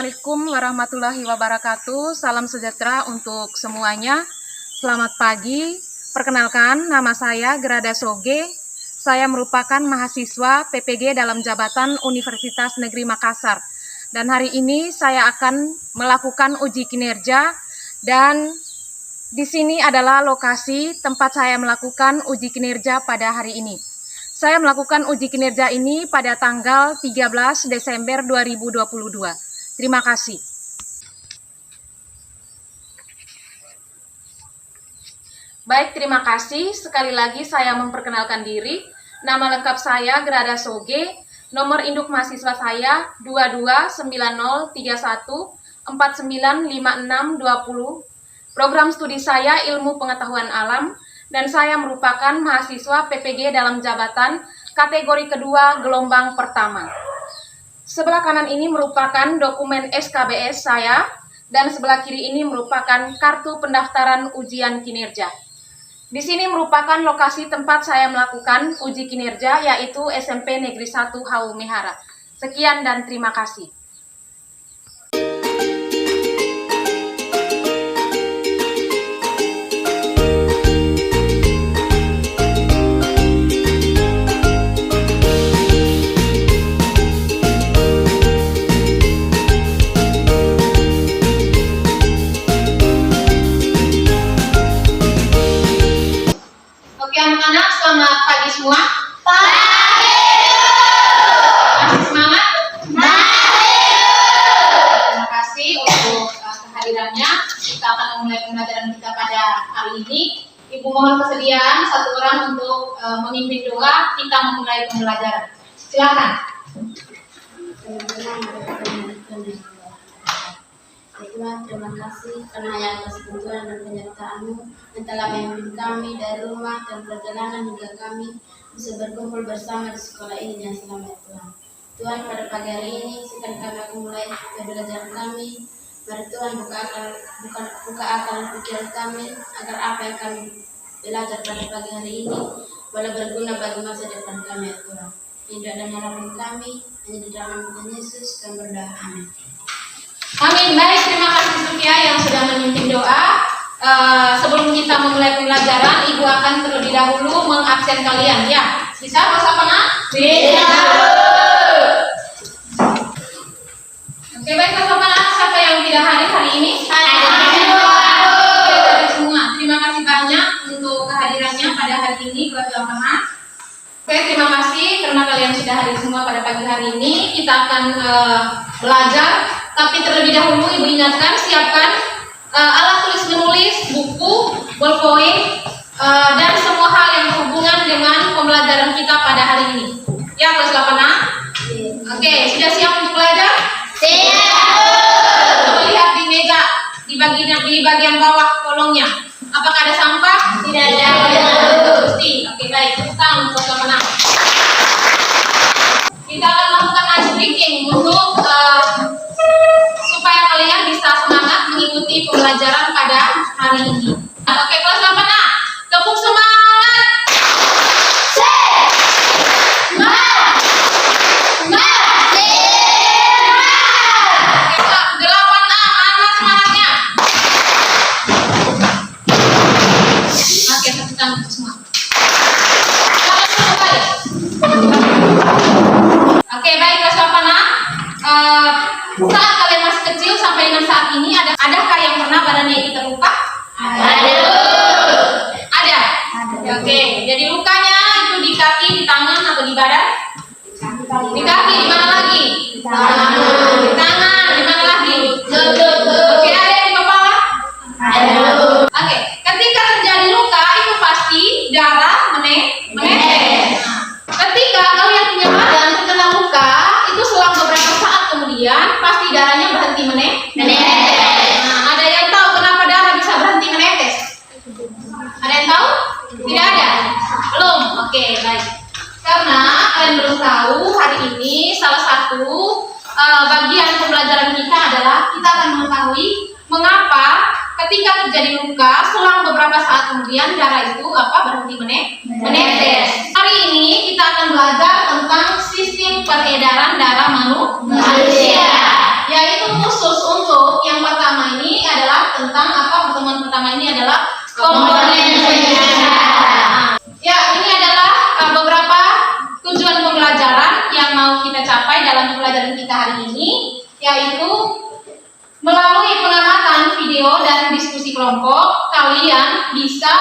Assalamualaikum warahmatullahi wabarakatuh. Salam sejahtera untuk semuanya. Selamat pagi. Perkenalkan, nama saya Grada Soge. Saya merupakan mahasiswa PPG dalam jabatan Universitas Negeri Makassar. Dan hari ini saya akan melakukan uji kinerja, dan di sini adalah lokasi tempat saya melakukan uji kinerja pada hari ini. Saya melakukan uji kinerja ini pada tanggal 13 Desember 2022. Terima kasih. Baik, terima kasih. Sekali lagi saya memperkenalkan diri. Nama lengkap saya Grada Soge. Nomor induk mahasiswa saya 229031495620. Program studi saya Ilmu Pengetahuan Alam. Dan saya merupakan mahasiswa PPG dalam jabatan kategori kedua gelombang pertama. Sebelah kanan ini merupakan dokumen SKBS saya, dan sebelah kiri ini merupakan kartu pendaftaran ujian kinerja. Di sini merupakan lokasi tempat saya melakukan uji kinerja, yaitu SMP Negeri 1 Haumehara. Sekian dan terima kasih. Anak-anak, selamat pagi semua. Pagi. Masih semangat? Masih. Terima kasih untuk kehadirannya. Kita akan memulai pembelajaran kita pada hari ini. Ibu mohon kesediaan satu orang untuk memimpin doa. Kita memulai pembelajaran. Silakan. Tuhan, terima kasih karena hanya atas bantuan dan penyertaan-Mu yang telah memimpin kami dari rumah dan perjalanan hingga kami bisa berkumpul bersama di sekolah ini dengan selamat, Tuhan. Tuhan, pada pagi hari ini sekarang kami akan mulai pembelajaran kami. Mari Tuhan buka akal pikiran kami agar apa yang kami belajar pada pagi hari ini boleh berguna bagi masa depan kami, ya Tuhan. Ini doa dan harapan kami hanya di dalam nama Yesus kami berdoa. Amin. Amin. Baik, terima kasih Sukia yang sudah memimpin doa. Sebelum kita memulai pembelajaran, Ibu akan terlebih dahulu mengabsen kalian. Ya, bisa Mas Apana? Bisa. Oke, baik Mas Apana, siapa yang tidak hadir hari ini? Hadir semua. Terima kasih banyak untuk kehadirannya pada hari ini, keluarga Apana. Oke, terima kasih karena kalian sudah hadir semua pada pagi hari ini. Kita akan belajar. Tapi terlebih dahulu Ibu ingatkan, siapkan alat tulis menulis, buku, ballpoint, dan semua hal yang berhubungan dengan pembelajaran kita pada hari ini. Ya, kelas 8A? Oke, sudah siap untuk belajar? Siap. Coba lihat di meja, di bagian bawah kolongnya. Apakah ada sampah? Tidak ada. Pasti. Oke, baik. Tepuk tangan untuk kelas 8A. Kita akan melakukan ice breaking untuk supaya kalian bisa semangat mengikuti pembelajaran pada hari ini. Oke, kelas 8A, tepuk semangat. Semangat. Oke, 8A, mana semangatnya? Oke, tepuk tangan untuk semua. Oke, baik kelas 8A. Saat kalian masih kecil sampai dengan saat ini, adakah yang pernah badannya itu terluka? Ada. Oke, jadi lukanya itu di kaki, di tangan, atau di badan? Di kaki, di mana lagi? Di tangan, di mana lagi? Oke, ada yang di kepala? Oke, ketika terjadi luka itu pasti darah menetes. Ketika kalian punya badan terkena luka, itu selang beberapa saat kemudian pasti darahnya berhenti menetes. Nah, ada yang tahu kenapa darah bisa berhenti menetes? Ada yang tahu? Tidak ada? Belum? Oke, baik. Karena kalian belum tahu, hari ini salah satu bagian pembelajaran kita adalah kita akan mengetahui mengapa ketika terjadi luka selang beberapa saat kemudian darah itu berhenti menetes. Hari ini kita akan belajar tentang sistem peredaran darah manusia, yaitu adalah komponen sel darah. Ya, ini adalah beberapa tujuan pembelajaran yang mau kita capai dalam pembelajaran kita hari ini, yaitu melalui pengamatan video dan diskusi kelompok, kalian bisa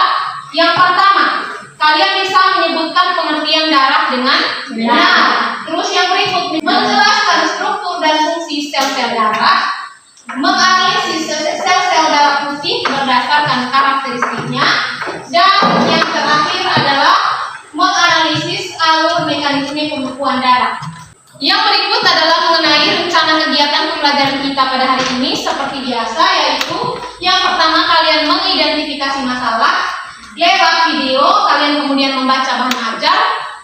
yang pertama, kalian bisa menyebutkan pengertian darah dengan benar. Terus yang berikut, menjelaskan struktur dan fungsi sel-sel darah, menganalisis sel-sel darah putih berdasarkan karakteristiknya, dan yang terakhir adalah menganalisis alur mekanisme pembekuan darah. Yang berikut adalah mengenai rencana kegiatan pembelajaran kita pada hari ini seperti biasa, yaitu yang pertama kalian mengidentifikasi masalah lewat video, kalian kemudian membaca bahan ajar,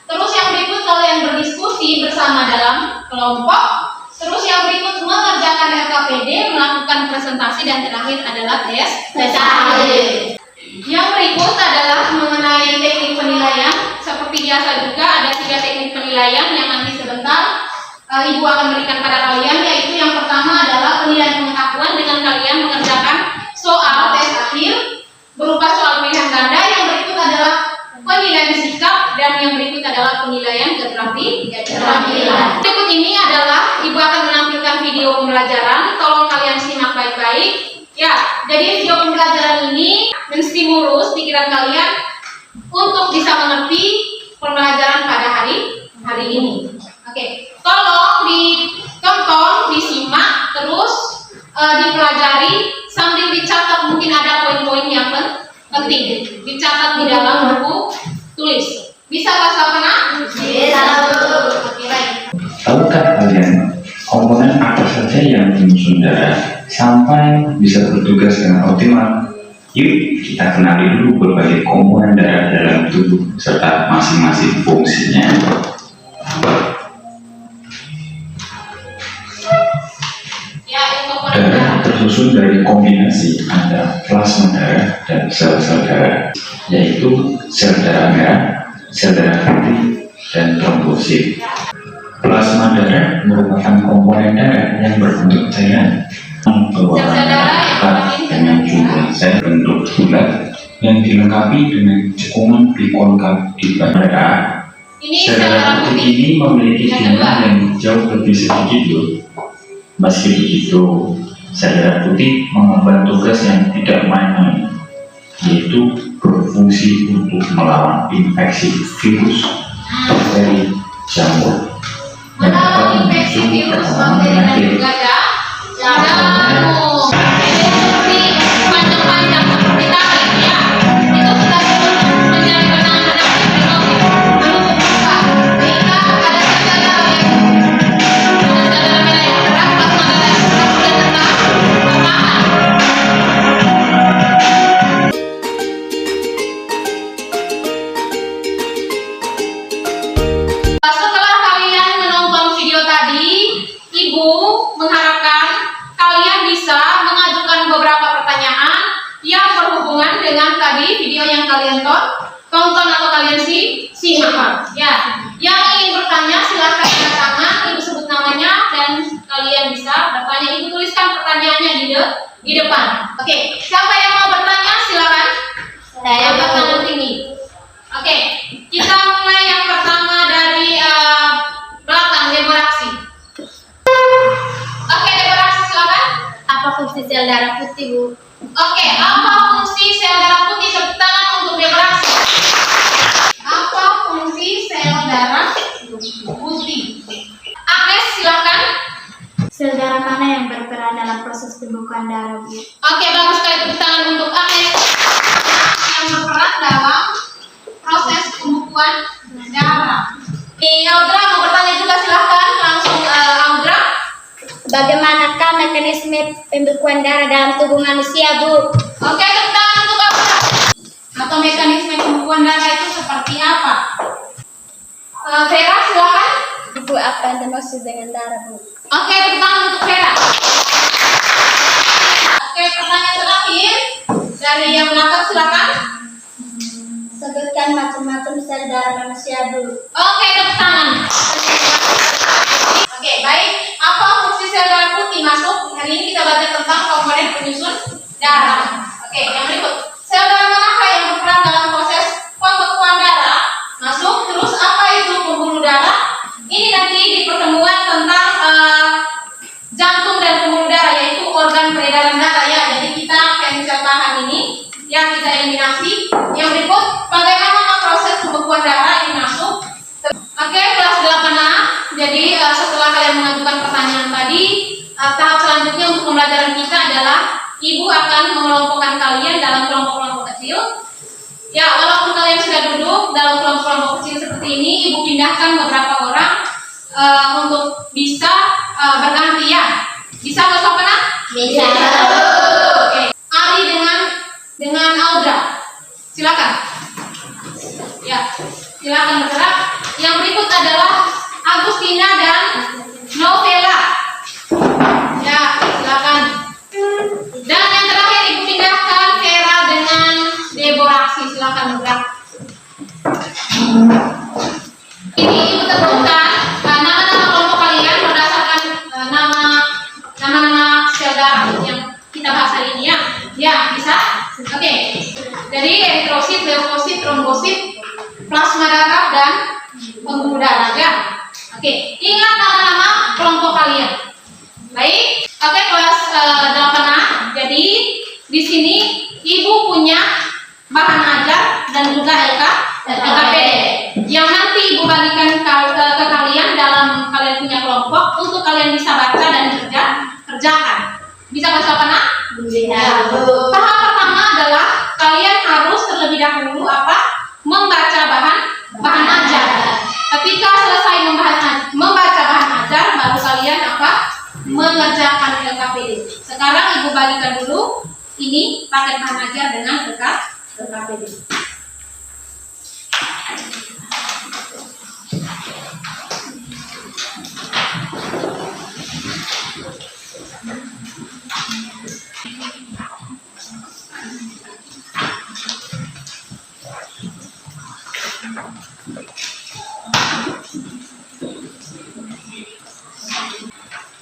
terus yang berikut kalian berdiskusi bersama dalam kelompok, terus yang berikut mengerjakan RKPD, melakukan presentasi, dan terakhir adalah tes akhir. Yang berikut adalah mengenai teknik penilaian. Seperti biasa juga ada 3 teknik penilaian yang nanti sebentar Ibu akan berikan pada kalian, yaitu yang pertama adalah penilaian pengetahuan dengan kalian mengerjakan soal tes akhir berupa soal pilihan ganda. Yang berikut adalah penilaian sikap, dan yang berikut adalah penilaian keterampilan. Berikut ini adalah Ibu akan menampilkan video pembelajaran, tolong kalian simak baik-baik. Ya, jadi video pembelajaran ini menstimulus pikiran kalian untuk bisa mengerti pembelajaran pada hari ini. Oke, tolong ditonton, disimak, terus dipelajari sambil dicatat. Mungkin ada poin-poin yang penting dicatat di dalam buku tulis. Bisa bahasa apa? Bisa. Oke, baik. Tahukah kalian komponen apa saja yang menyusun darah sampai bisa bertugas dengan optimal? Yuk kita kenali dulu berbagai komponen darah dalam tubuh serta masing-masing fungsinya. Darah tersusun dari kombinasi antara plasma darah dan sel-sel darah, yaitu sel darah merah, sel darah putih, dan trombosit. Plasma darah merupakan komponen darah yang berbentuk cairan berwarna dengan jumlah sel bentuk bulat yang dilengkapi dengan cekungan bikonkav di bagian darah. Sel darah putih ini memiliki jumlah yang jauh lebih sedikit loh. Meski begitu, sel darah putih mengemban tugas yang tidak main-main, yaitu berfungsi untuk melawan infeksi virus, bakteri, jamur, dan dapat memicu perkembangan penyakit. Setelah kalian menonton video tadi, Ibu mengharapkan kalian bisa mengajukan beberapa pertanyaan yang berhubungan dengan tadi video yang kalian tonton atau kalian simak. Ya, yang ingin bertanya silahkan angkat tangan, Ibu sebut namanya dan kalian bisa bertanya. Ibu tuliskan pertanyaannya di depan. Oke, siapa yang mau bertanya silakan. Saya angkat tangan tinggi. Oke, kita mulai yang pertama dari belakang, Deberaksi. Oke, Deberaksi silakan. Apa fungsi sel darah putih, Bu? Oke, apa fungsi sel darah putih? Tepuk tangan untuk Deberaksi. Apa fungsi sel darah putih? Agnes silakan. Sel darah mana yang berperan dalam proses pembekuan darah, Bu? Oke, bagus sekali, tepuk tangan untuk Agnes yang berperan dalam proses pembekuan darah. Audra mau bertanya juga silakan, langsung Audra. Bagaimanakah mekanisme pembekuan darah dalam tubuh manusia, Bu? Oke, tepuk tangan untuk Audra. Atau mekanisme pembekuan darah itu seperti apa? Vera silakan. Bu, apa yang dimaksud dengan darah, Bu? Oke, tepuk tangan untuk Vera. Oke, pertanyaan terakhir dari yang belakang silakan. Sebutkan macam-macam sel darah manusia, Bu. Oke, tepuk tangan. Oke, baik. Apa fungsi sel darah putih masuk? Hari ini kita belajar tentang komponen penyusun darah. Oke, yang berikut. Sel darah manakah yang berperan dalam proses pembekuan darah? Masuk. Terus apa itu pembuluh darah? Ini nanti di pertemuan tentang jantung dan pembuluh darah, yaitu organ peredaran darah ya. Jadi kita cancel bahan ini yang kita eliminasi. Yang berikut, bagaimana proses pembekuan darah ini masuk. Oke, kelas 8A. Jadi setelah kalian mengajukan pertanyaan tadi, tahap selanjutnya untuk pembelajaran kita adalah ibu akan mengelompokkan kalian dalam kelompok-kelompok kecil. Ya, walaupun kalian sudah duduk dalam kelompok-kelompok kecil seperti ini, ibu pindahkan beberapa orang untuk bisa berganti ya. Bisa nggak Sopana? Bisa. Oke. Ari dengan Audra. Silakan. Ya, silakan bergerak. Yang berikut adalah Agustina dan Novela. Ya, silakan. Dan yang terakhir ibu pindahkan Vera dengan Deborah. Silakan bergerak. Ini ibu tentukan nama-nama kelompok kalian berdasarkan nama-nama sel darah yang kita bahas hari ini ya. Ya, bisa? Oke. Dari eritrosit, leukosit, trombosit, plasma darah dan pembuluh darah ya. Oke, ingat nama-nama kelompok kalian. Baik. Oke, kelas 8A. Jadi di sini ibu punya bahan ajar dan juga LKPD yang nanti ibu bagikan ke kalian dalam kalian punya kelompok untuk kalian bisa baca dan kerjakan. Bisa nggak Sopana? Bisa. Tahap pertama adalah kalian harus terlebih dahulu membaca bahan ajar. Ketika selesai membaca bahan ajar, baru kalian mengerjakan LKPD. Sekarang ibu bagikan dulu ini paket bahan ajar dengan LKPD.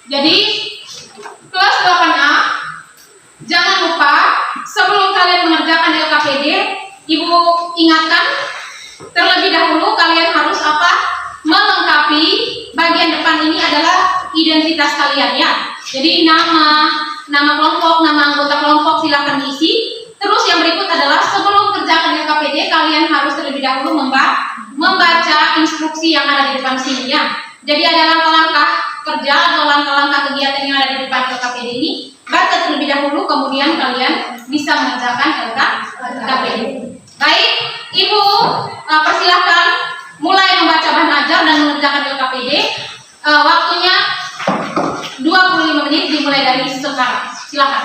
Jadi kelas 8A, jangan lupa sebelum kalian mengerjakan LKPD, ibu ingatkan terlebih dahulu kalian harus melengkapi bagian depan ini adalah identitas kalian ya. Jadi nama kelompok, nama anggota kelompok silahkan diisi. Terus yang berikut adalah sebelum kerjakan LKPD kalian harus terlebih dahulu membaca instruksi yang ada di depan sini ya. Jadi ada langkah-langkah kerja atau langkah-langkah kegiatan yang ada di depan LKPD ini. Baca terlebih dahulu, kemudian kalian bisa mengerjakan LKPD. Baik, ibu persilahkan mulai membaca bahan ajar dan mengerjakan LKPD. Waktunya 25 menit dimulai dari sekarang. Silakan.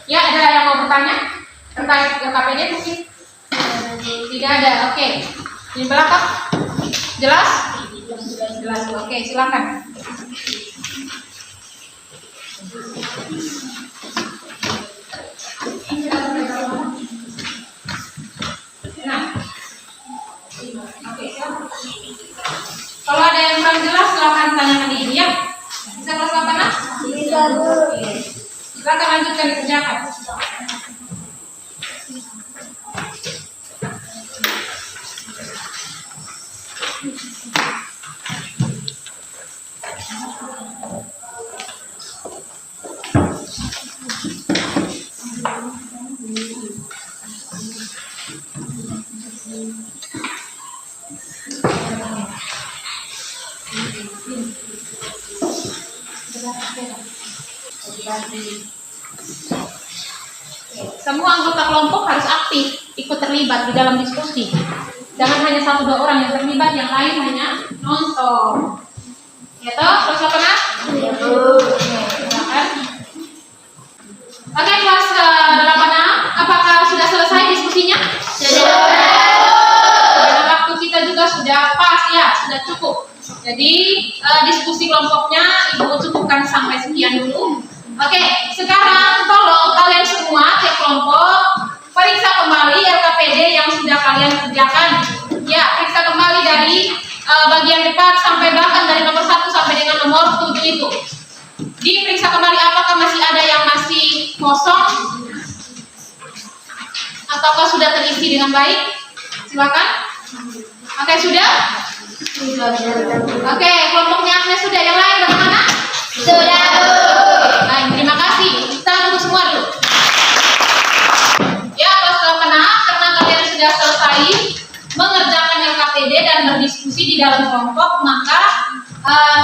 Ya, ada yang mau bertanya terkait LKPD mungkin? Tidak ada. Oke. Di belakang jelas? Jelas. Oke, silakan. Nah. Oke, silakan. Kalau ada yang kurang jelas silakan tanyakan di ini ya. Bisa kelas 8? Bisa, Bu. Silakan lanjutkan dikerjakan. Semua anggota kelompok harus aktif, ikut terlibat di dalam diskusi. Jangan hanya 1-2 orang yang terlibat, yang lain hanya nonton. Ya toh, terus apa nak? Iya, Bu. Silakan. Oke, kelas 8A, apakah sudah selesai diskusinya? Sudah. Dan waktu kita juga sudah pas ya, sudah cukup. Jadi diskusi kelompoknya Ibu cukupkan sampai sekian dulu. Oke, sekarang tolong kalian semua tiap kelompok periksa kembali LKPD yang sudah kalian kerjakan. Ya, periksa kembali dari bagian depan sampai belakang, dari nomor 1 sampai dengan nomor 7 itu. Diperiksa kembali apakah masih ada yang masih kosong ataukah sudah terisi dengan baik. Silakan. Oke, sudah? Oke, kelompoknya Agnes sudah. Yang lain bagaimana? Sudah, Bu. Baik, terima kasih. Kita tunggu semua dulu. Ya, kelas 8A, karena kalian sudah selesai mengerjakan LKPD dan berdiskusi di dalam kelompok, maka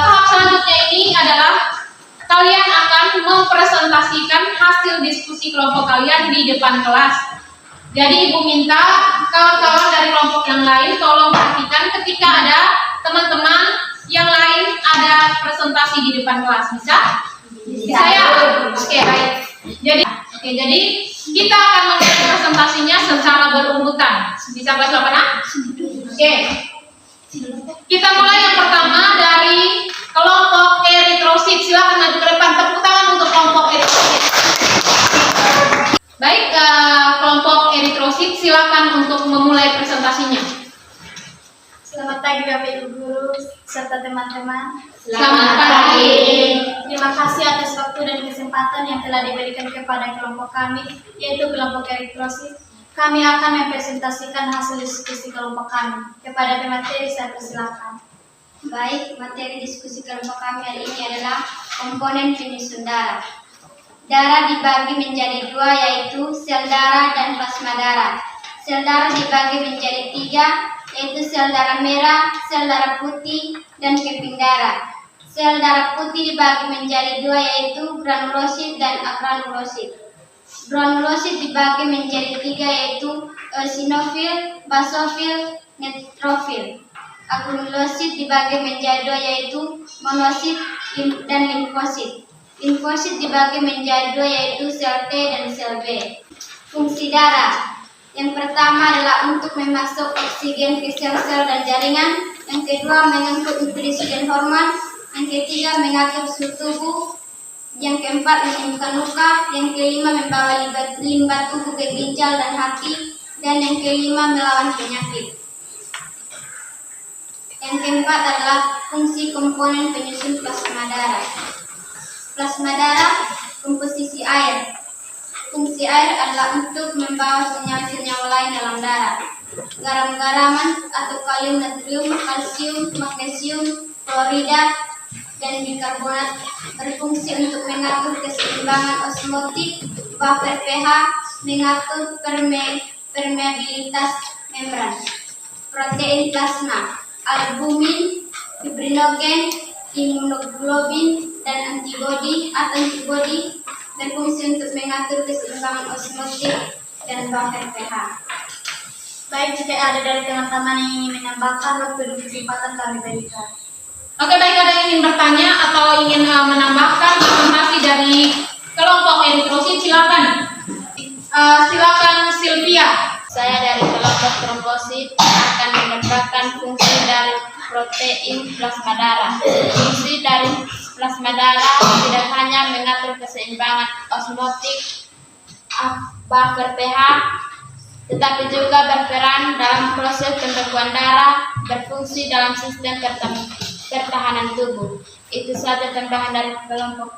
tahap selanjutnya ini adalah kalian akan mempresentasikan hasil diskusi kelompok kalian di depan kelas. Jadi Ibu minta kawan-kawan dari kelompok yang lain tolong perhatikan ketika ada teman-teman yang lain ada presentasi di depan kelas. Bisa? Bisa ya? Oke, baik. Jadi kita akan membuat presentasinya secara berurutan. Bisa kelas 8A? Oke. Kita mulai yang pertama dari kelompok eritrosit. Silakan maju ke depan. Tepuk tangan untuk kelompok eritrosit. Baik, kelompok eritrosit silakan untuk memulai presentasinya. Selamat pagi Bapak Ibu Guru serta teman-teman. Selamat pagi. Terima kasih atas waktu dan kesempatan yang telah diberikan kepada kelompok kami, yaitu kelompok eritrosit. Kami akan mempresentasikan hasil diskusi kelompok kami. Kepada pemateri saya persilakan. Baik, materi diskusi kelompok kami hari ini adalah komponen penyusun darah. Darah dibagi menjadi 2, yaitu sel darah dan plasma darah. Sel darah dibagi menjadi 3, yaitu sel darah merah, sel darah putih, dan keping darah. Sel darah putih dibagi menjadi 2, yaitu granulosit dan agranulosit. Granulosit dibagi menjadi 3, yaitu eosinofil, basofil, neutrofil. Agranulosit dibagi menjadi 2, yaitu monosit dan limfosit. Limfosit dibagi menjadi 2, yaitu sel T dan sel B. Fungsi darah. Yang pertama adalah untuk memasuk oksigen ke sel-sel dan jaringan. Yang kedua, mengangkut nutrisi dan hormon. Yang ketiga, mengatur suhu tubuh. Yang keempat, menyembuhkan luka. Yang kelima, membawa limbah tubuh ke ginjal dan hati. Dan yang kelima, melawan penyakit. Yang keempat adalah fungsi komponen penyusun plasma darah. Plasma darah, komposisi air. Fungsi air adalah untuk membawa senyawa-senyawa lain dalam darah. Garam-garaman atau kalium, natrium, kalsium, magnesium, klorida, dan bikarbonat berfungsi untuk mengatur keseimbangan osmotik, buffer pH, mengatur permeabilitas membran. Protein plasma, albumin, fibrinogen, imunoglobin, dan antibodi berfungsi untuk mengatur keseimbangan osmotik dan buffer pH. Baik, jika ada dari teman-teman yang ingin menambahkan, waktu dan kesempatan kami berikan. Oke, baik, ada yang ingin bertanya atau ingin menambahkan informasi dari kelompok eritrosit, silakan. Silakan Sylvia. Saya dari kelompok trombosit akan menambahkan fungsi dari protein plasma darah. Fungsi dari plasma darah tidak hanya mengatur keseimbangan osmotik, buffer pH, tetapi juga berperan dalam proses pembekuan darah, berfungsi dalam sistem pertahanan tubuh. Itu saja tambahan dari kelompok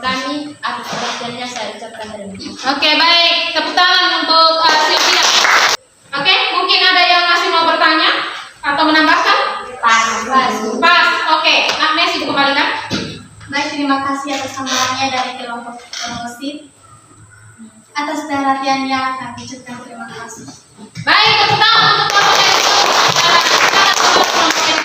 kami. Atas perhatiannya saya ucapkan terima kasih. Oke, baik, tepuk tangan untuk Sylvia. Oke, mungkin ada yang masih mau bertanya atau menambahkan? Pas. Oke, Agnes dikembalikan. Baik, terima kasih atas sambutannya dari kelompok trombosit. Atas perhatiannya kami ucapkan terima kasih. Baik, tepuk tangan untuk kelompok eritrosit.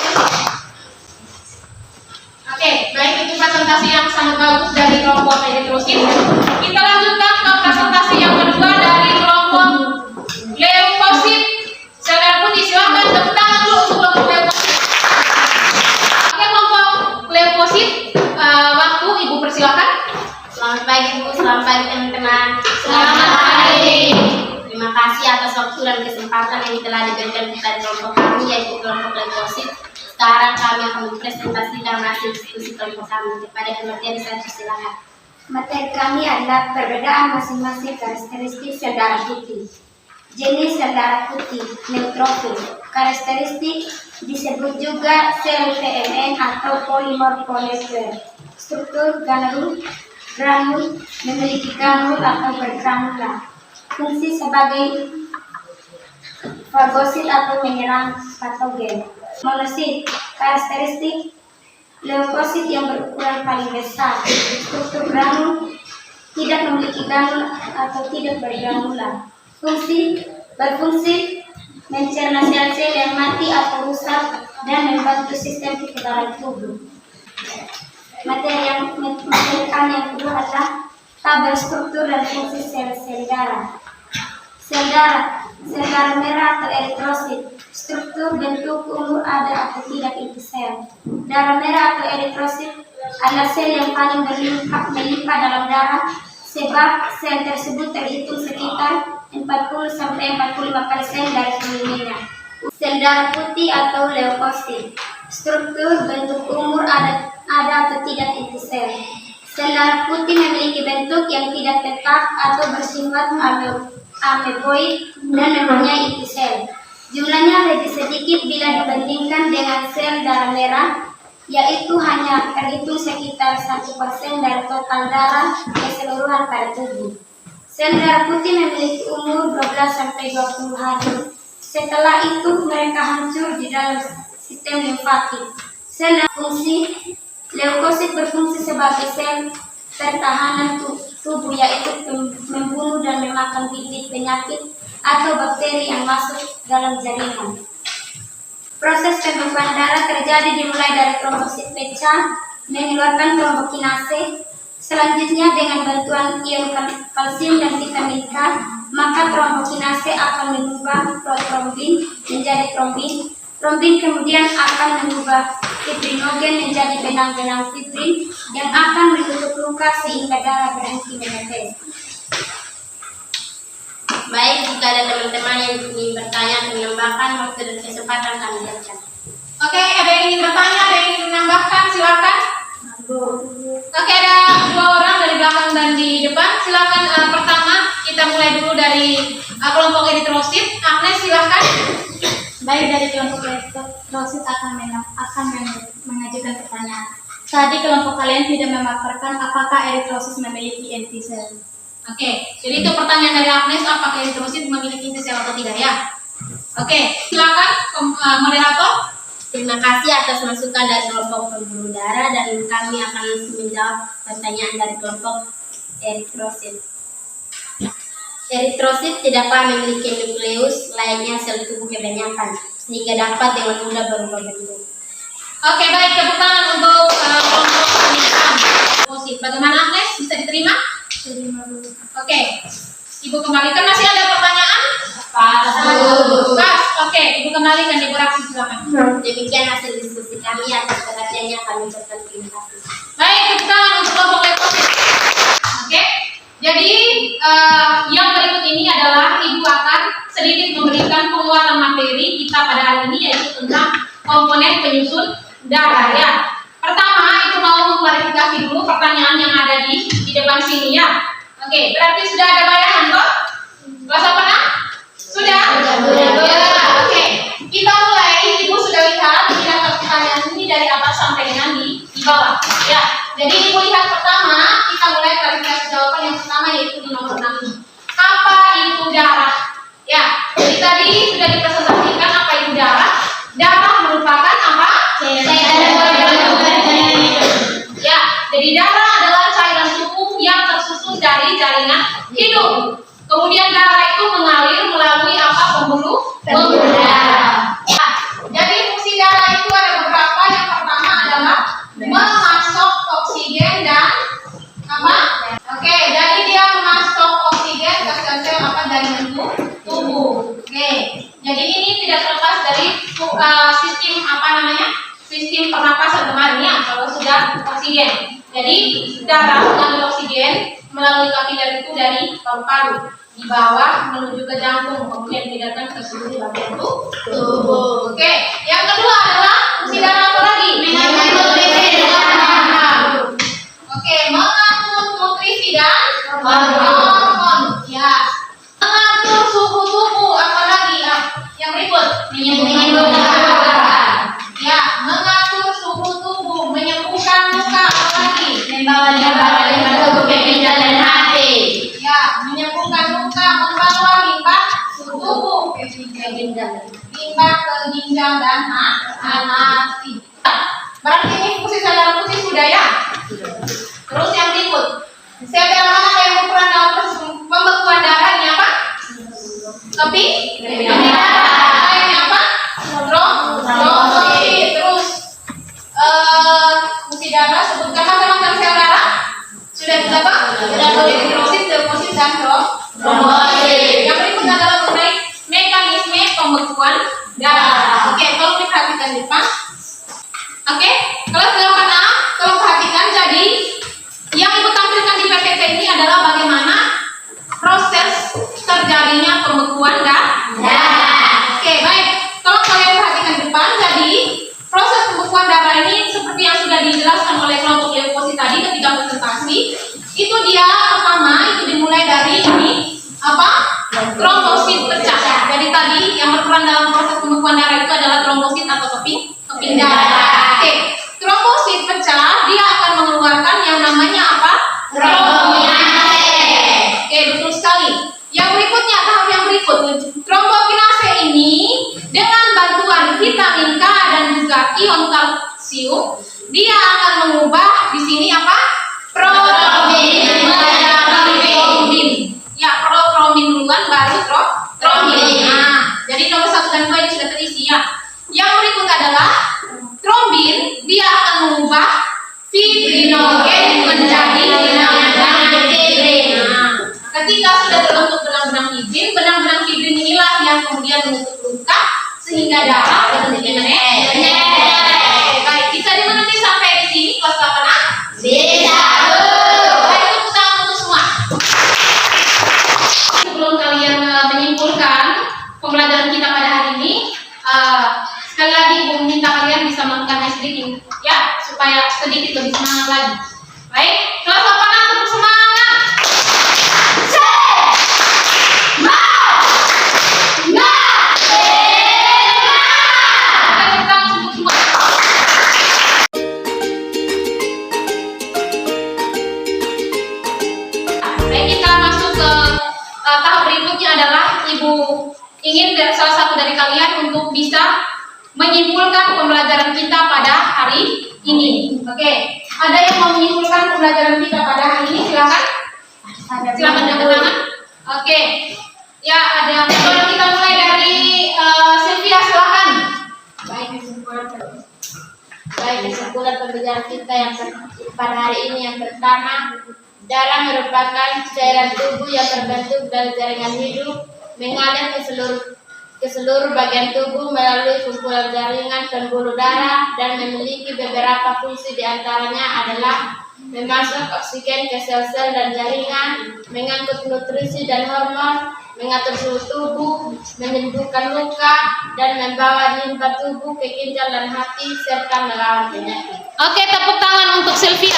Oke, baik, itu presentasi yang sangat bagus dari kelompok eritrosit. Kita lanjutkan ke presentasi yang kedua dari kelompok leukosit. Sel darah putih, silakan tepuk tangan dulu untuk kelompok leukosit. Oke, kelompok leukosit, waktu Ibu persilakan. Selamat pagi Bu, selamat pagi teman-teman. Selamat pagi. Terima kasih atas waktu dan kesempatan yang telah diberikan kepada kelompok kami, yaitu kelompok leukosit. Sekarang kami akan mempresentasikan hasil diskusi kelompok kami. Kepada materi saya persilakan. Materi kami adalah perbedaan masing-masing karakteristik sel darah putih. Jenis sel darah putih, neutrofil. Karakteristik disebut juga sel PMN atau polimorfoleter. Struktur granul, memiliki granul atau bergranula. Fungsi sebagai fagosit atau menyerang patogen. Monosit, karakteristik leukosit yang berukuran paling besar. Struktur granul, tidak memiliki granul atau tidak bergranula. Berfungsi mencerna sel-sel yang mati atau rusak dan membantu sistem kekebalan tubuh. Materi kami yang kedua adalah tabel struktur dan fungsi sel-sel darah. Sel darah merah atau eritrosit. Struktur, bentuk, umur ada atau tidak inti sel. Darah merah atau eritrosit adalah sel yang paling melimpah dalam darah, sebab sel tersebut terhitung sekitar 40-45% dari volumenya. Sel darah putih atau leukosit. Struktur, bentuk, umur ada atau tidak inti sel. Sel darah putih memiliki bentuk yang tidak tetap atau bersifat ameboid dan mempunyai inti sel. Jumlahnya lebih sedikit bila dibandingkan dengan sel darah merah, yaitu hanya terhitung sekitar 1% dari total darah keseluruhan pada tubuh. Sel darah putih memiliki umur 12-20 hari. Setelah itu mereka hancur di dalam sistem limfatik. Sel fungsi leukosit berfungsi sebagai sel pertahanan tubuh, yaitu membunuh dan memakan bibit penyakit atau bakteri yang masuk dalam jaringan. Proses pembekuan darah terjadi dimulai dari trombosit pecah mengeluarkan trombokinase. Selanjutnya dengan bantuan ion kalsium dan vitamin K, maka trombokinase akan mengubah protrombin menjadi trombin. Trombin kemudian akan mengubah fibrinogen menjadi benang-benang fibrin yang akan menutup luka sehingga darah berhenti menetes. Baik, jika ada teman-teman yang ingin bertanya atau menambahkan, waktu dan kesempatan kami berikan. Oke, ada yang ingin bertanya, ada yang ingin menambahkan, silakan. Oke, ada 2 orang dari belakang dan di depan. Silakan pertama kita mulai dulu dari kelompok eritrosit. Agnes, silakan. Baik, dari kelompok eritrosit akan mengajukan pertanyaan. Tadi kelompok kalian tidak memaparkan apakah eritrosit memiliki antisel. Oke, jadi itu pertanyaan dari Agnes, apakah eritrosit memiliki antisel atau tidak ya? Oke, silakan moderator. Terima kasih atas masukan dari kelompok pembuluh darah dan kami akan menjawab pertanyaan dari kelompok eritrosit. Eritrosit tidak dapat memiliki nukleus layaknya sel tubuh kebanyakan, sehingga dapat dengan mudah berubah bentuk. Oke, baik, tepuk tangan untuk kelompok eritrosit. Bagaimana Agnes? Bisa diterima? Oke, Ibu kembalikan. Masih ada pertanyaan? Pas. Oke, Ibu kembalikan di beraksi, silakan. Demikian hasil diskusi kami. Atas perhatiannya kami ucapkan terima kasih. Baik, tepuk tangan untuk kelompok eritrosit. Oke, jadi yang berikut ini adalah Ibu akan sedikit memberikan penguatan materi kita pada hari ini, yaitu tentang komponen penyusun darah ya. Pertama, itu mau mengklarifikasi dulu pertanyaan yang ada di depan sini ya. Oke, berarti sudah ada bayangan kok? Rasa pernah? Sudah? Ya, oke. Kita mulai. Ibu sudah lihat di daftar pertanyaan ini dari atas sampai dengan di bawah. Ya. Jadi Ibu lihat pertama, kita mulai klarifikasi jawaban yang pertama, yaitu di nomor 6 ini. Apa itu darah? Ya. Jadi tadi sudah dipresentasikan apa itu darah. Darah merupakan apa? Ya. Jadi darah adalah cairan tubuh yang tersusun dari jaringan hidung. Kemudian darah itu mengalir melalui apa? Pembuluh darah. Nah, jadi fungsi darah itu ada beberapa. Yang pertama adalah memasok oksigen dan apa? Oke, jadi dia memasok oksigen ke sel-sel apa dari tubuh. Oke, jadi ini tidak terlepas dari sistem apa namanya? Sistem pernapasan kemarin ya, kalau sudah oksigen. Jadi darah mengambil oksigen melalui kapiler itu dari paru-paru di bawah menuju ke jantung, kemudian diedarkan ke seluruh bagian tubuh. Oke, yang kedua adalah fungsi darah apa lagi? Oke, mengatur nutrisi dan hormon. Ya, mengatur suhu tubuh apa lagi? Yang berikut menyembuhkan luka. Ya, mengatur suhu tubuh, menyembuhkan luka apa lagi? Membawa tubuh ke ginjal dan hati. Ya, menyembuhkan luka, membawa limbah tubuh ke ginjal, limbah ke ginjal dan hati. Berarti ini fungsi sel darah putih sudah ya. Terus yang berikut, sel darah mana yang berperan dalam proses pembekuan darah? Ini apa? Keping darah. Ini apa? Trombosit. Terus fungsi darah, sebutkan macam-macam sel darah. Sudah kita apa? Eritrosit, leukosit, dan trombosit. Yang berikut adalah mengenai mekanisme pembekuan darah. Oke, kalau diperhatikan di depan. Oke, kalau 8A, kalau perhatikan, jadi yang Ibu tampilkan di PPT ini adalah bagaimana proses terjadinya pembekuan darah. Oke, baik. Kalau kalian perhatikan di depan, jadi proses pembekuan darah ini seperti yang sudah dijelaskan oleh kelompok leukosit tadi ketika presentasi, itu dia pertama itu dimulai dari ini apa? Trombosit pecah. Jadi tadi yang berperan dalam proses pembekuan darah itu adalah trombosit atau keping darah. Oke, trombosit pecah, dia akan mengeluarkan yang namanya apa? Trombokinase. Oke, betul sekali. Yang berikutnya, tahap yang berikut, trombokinase ini dengan bantuan vitamin K dan juga ion kalsium, dia akan mengubah di sini apa? Protrombin menjadi trombin. Ya, protrombin duluan baru trombin. dan 2 ini sudah terisi ya. Yang berikut adalah trombin, dia akan mengubah fibrinogen menjadi benang-benang fibrin. Ketika sudah terbentuk benang-benang fibrin, benang-benang fibrin inilah yang kemudian menutup luka sehingga darah berhenti mengalir. Baik, bisa dimengerti sampai di sini kelas 8A? Bisa. Baik, tepuk tangan untuk semua. Sebelum kalian menyimpulkan pembelajaran kita pada hari ini, sekali lagi Ibu minta kalian bisa melakukan ice breathing ya, supaya sedikit lebih semangat lagi. Baik, kelas 8A tepuk semangat. Baik, kita masuk ke tahap berikutnya adalah Ibu ingin salah satu dari kalian untuk bisa menyimpulkan pembelajaran kita pada hari ini. Oke, ada yang mau menyimpulkan pembelajaran kita pada hari ini? Silakan. Silakan angkat tangan. Oke, ya ada. Kalau kita mulai dari Sylvia, silakan. Baik, kesimpulan pembelajaran kita yang pada hari ini yang pertama, darah merupakan cairan tubuh yang terbentuk dari jaringan hidup mengalir ke seluruh bagian tubuh melalui kumpulan jaringan pembuluh darah dan memiliki beberapa fungsi, diantaranya adalah memasuk oksigen ke sel-sel dan jaringan, mengangkut nutrisi dan hormon, mengatur suhu tubuh, menyembuhkan luka, dan membawa limpa tubuh ke ginjal dan hati serta melawan penyakit. Oke, tepuk tangan untuk Sylvia.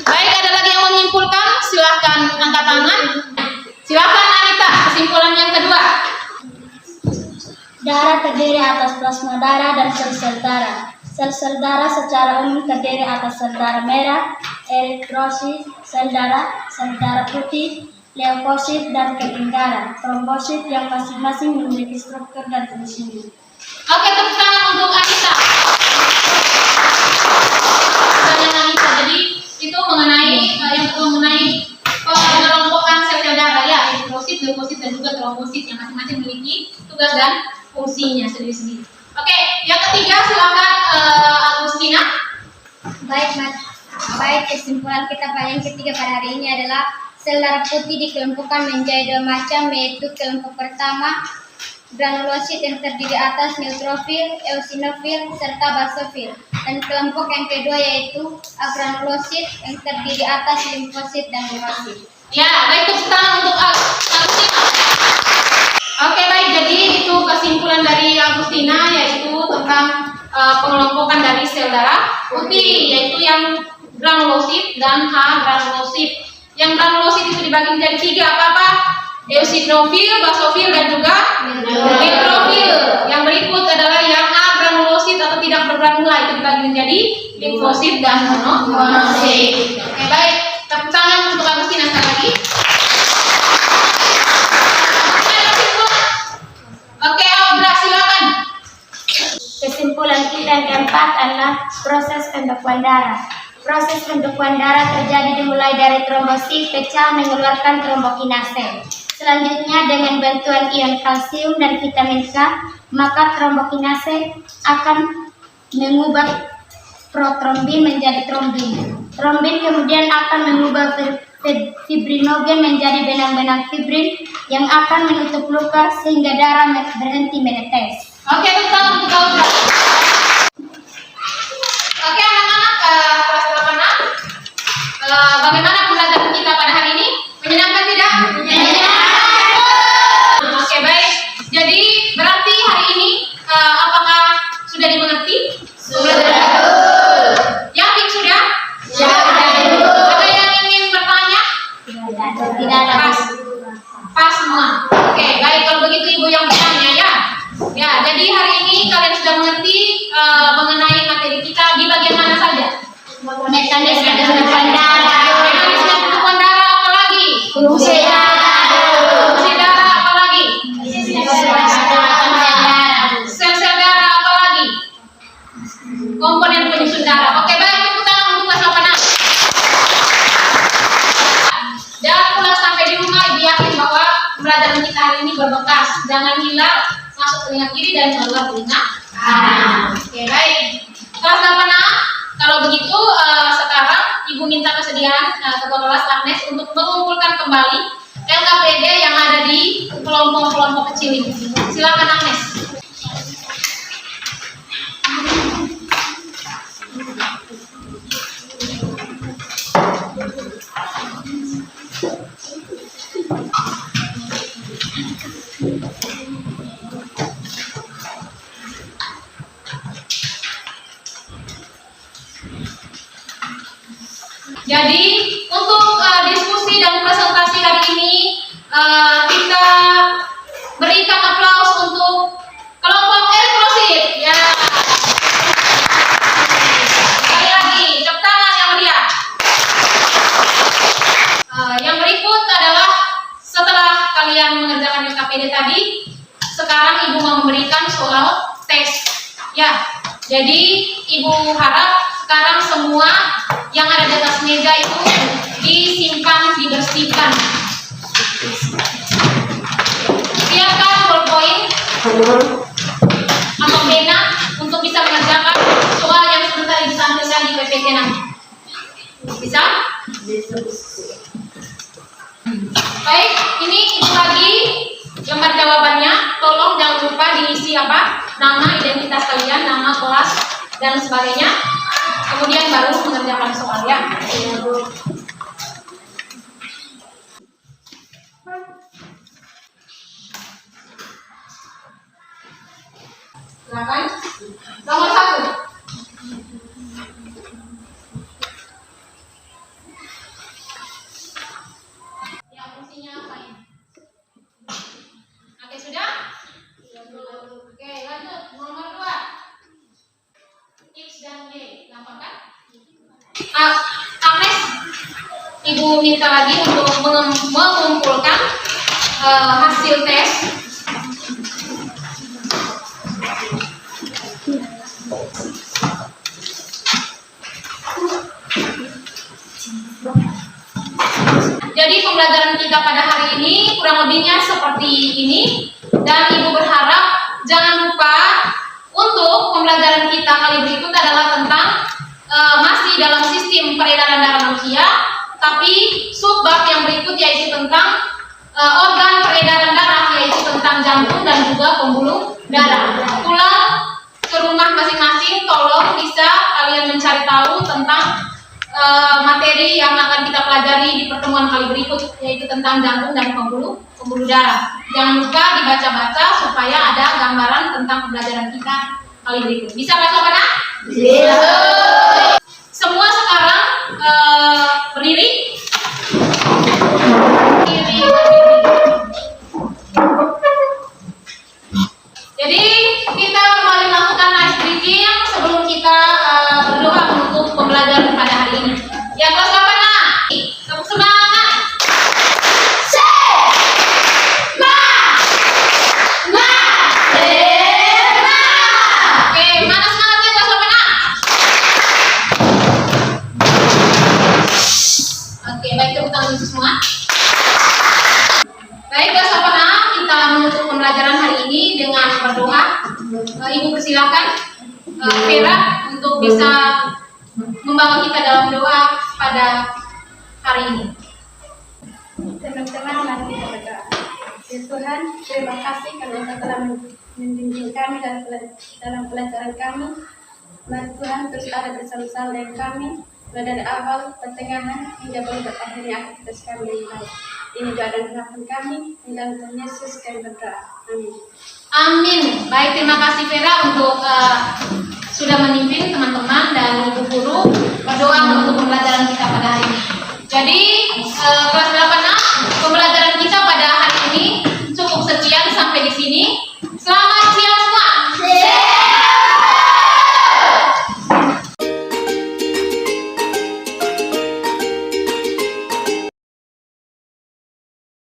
Baik, ada lagi yang mau menyimpulkan? Silahkan angkat tangan. Silakan Anita, kesimpulan yang kedua. Darah terdiri atas plasma darah dan sel-sel darah. Sel-sel darah secara umum terdiri atas sel darah merah, eritrosit, sel darah putih, leukosit, dan keping darah, trombosit yang masing-masing memiliki struktur dan fungsinya. Oke, tepuk tangan untuk Anita. Pertanyaan Anita, jadi itu mengenai yang kedua mengenai pengelompokan sel-sel darah ya, eritrosit, leukosit, dan juga trombosit yang masing-masing memiliki tugas dan fungsinya sendiri-sendiri. Oke, yang ketiga silakan Agustina. Baik, kesimpulan kita yang ketiga pada hari ini adalah sel darah putih dikelompokkan menjadi 2 macam, yaitu kelompok pertama granulosit yang terdiri atas neutrofil, eosinofil, serta basofil, dan kelompok yang kedua yaitu agranulosit yang terdiri atas limfosit dan leukosit. Ya, baik, tepuk tangan untuk Agustina. Oke, baik, jadi itu kesimpulan dari Agustina yaitu tentang pengelompokan dari sel darah putih, yaitu yang granulosit dan agranulosit. Yang granulosit itu dibagi menjadi 3 apa-apa? Eosinofil, basofil, dan juga neutrofil. Yang berikut adalah yang agranulosit atau tidak bergranula, itu dibagi menjadi limfosit dan monosit. Oke, baik, tepuk tangan untuk Agustina sekali lagi. Oke, Audra, silakan. Kesimpulan kita yang keempat adalah proses pembekuan darah. Proses pembekuan darah terjadi dimulai dari trombosit pecah mengeluarkan trombokinase. Selanjutnya dengan bantuan ion kalsium dan vitamin K, maka trombokinase akan mengubah protrombin menjadi trombin. Trombin kemudian akan mengubah fibrinogen menjadi benang-benang fibrin yang akan menutup luka sehingga darah berhenti menetes. Oke, tepuk untuk Audra. Oke, anak-anak kelas 8A, bagaimana pembelajaran kita pada hari ini? Menyenangkan tidak? Menyenangkan. Oke, baik. Jadi berarti hari ini apakah sudah dimengerti? Sudah. Yakin sudah? Ada yang ingin bertanya? Tidak. Pas semua. Oke, baik, kalau begitu Ibu yang bertanya ya. Ya, jadi hari ini kalian sudah mengerti mengenai materi kita di bagian mana saja? Mekanisme pembekuan darah. Mekanisme pembekuan darah apa lagi? Fungsi darah. Fungsi darah apa lagi? Sel-sel darah apa lagi? Komponen penyusun darah. Oke, baik, tepuk tangan untuk kelas 8A. Dan pulang sampai di rumah, Ibu yakin bahwa pembelajaran kita telinga kiri dan keluar telinga kanan. Oke, baik. Kelas 8A, kalau begitu sekarang Ibu minta kesediaan Ketua Kelas Agnes untuk mengumpulkan kembali LKPD yang ada di kelompok-kelompok kecil ini. Silakan Agnes. Jadi untuk diskusi dan presentasi hari ini kita berikan aplaus untuk kelompok eksklusif ya. Sekali lagi, tepuk tangan yang meriah. Yang berikut adalah setelah kalian mengerjakan LKPD tadi, sekarang Ibu mau memberikan soal tes ya. Jadi Ibu harap sekarang semua yang ada di atas meja itu disimpan, dibersihkan. Siapkan ballpoint atau pena untuk bisa mengerjakan soal yang sebentar ditampilkan di PPT nanti. Bisa? Baik, ini Ibu lagi lembar jawabannya. Tolong jangan lupa diisi apa? Nama, identitas kalian, nama, kelas, dan sebagainya. Kemudian baru mengerjakan soal ya. Silakan. Nomor 1. Yang fungsinya apa ini? Oke, sudah? Oke, lanjut. Nomor 2. X dan Y, gampang kan? Agnes, Ibu minta lagi untuk mengumpulkan hasil tes. Jadi pembelajaran kita pada hari ini kurang lebihnya seperti ini, dan Ibu berharap jangan lupa untuk pembelajaran kita kali berikut adalah tentang masih dalam sistem peredaran darah manusia, tapi subbab yang berikut yaitu tentang organ peredaran darah, yaitu tentang jantung dan juga pembuluh darah. Pulang ke rumah masing-masing, tolong bisa kalian mencari tahu tentang materi yang akan kita pelajari di pertemuan kali berikut, yaitu tentang jantung dan pembuluh darah. Jangan lupa dibaca-baca supaya ada gambaran tentang pembelajaran kita kali berikut. Bisa baca mana? Bisa. Semua sekarang berdiri. Berdiri. Jadi kita kembali melakukan ice breathing sebelum kita berdoa untuk pembelajaran pada hari ini. Ya, kelas 8A, tepuk semangat. Oke, mana semangatnya kelas 8A? Oke, baik, tepuk tangan untuk semua. Baik, kelas 8A, kita menutup pembelajaran hari ini dengan berdoa. Ibu persilakan Vera untuk bisa membawa kita dalam doa pada hari ini. Teman-teman, mari kita berdoa. Ya Tuhan, terima kasih karena Engkau telah membimbing kami dalam pelajaran kami. Mari Tuhan terus ada bersama-sama dengan kami, mulai dari awal, pertengahan, hingga berakhirnya aktivitas kami yang baik. Ini doa dan harapan kami, di dalam Tuhan Yesus kami berdoa. Amin. Amin. Baik, terima kasih Vera untuk sudah memimpin teman-teman dan ibu guru berdoa untuk pembelajaran kita pada hari ini. Jadi kelas 8A, pembelajaran kita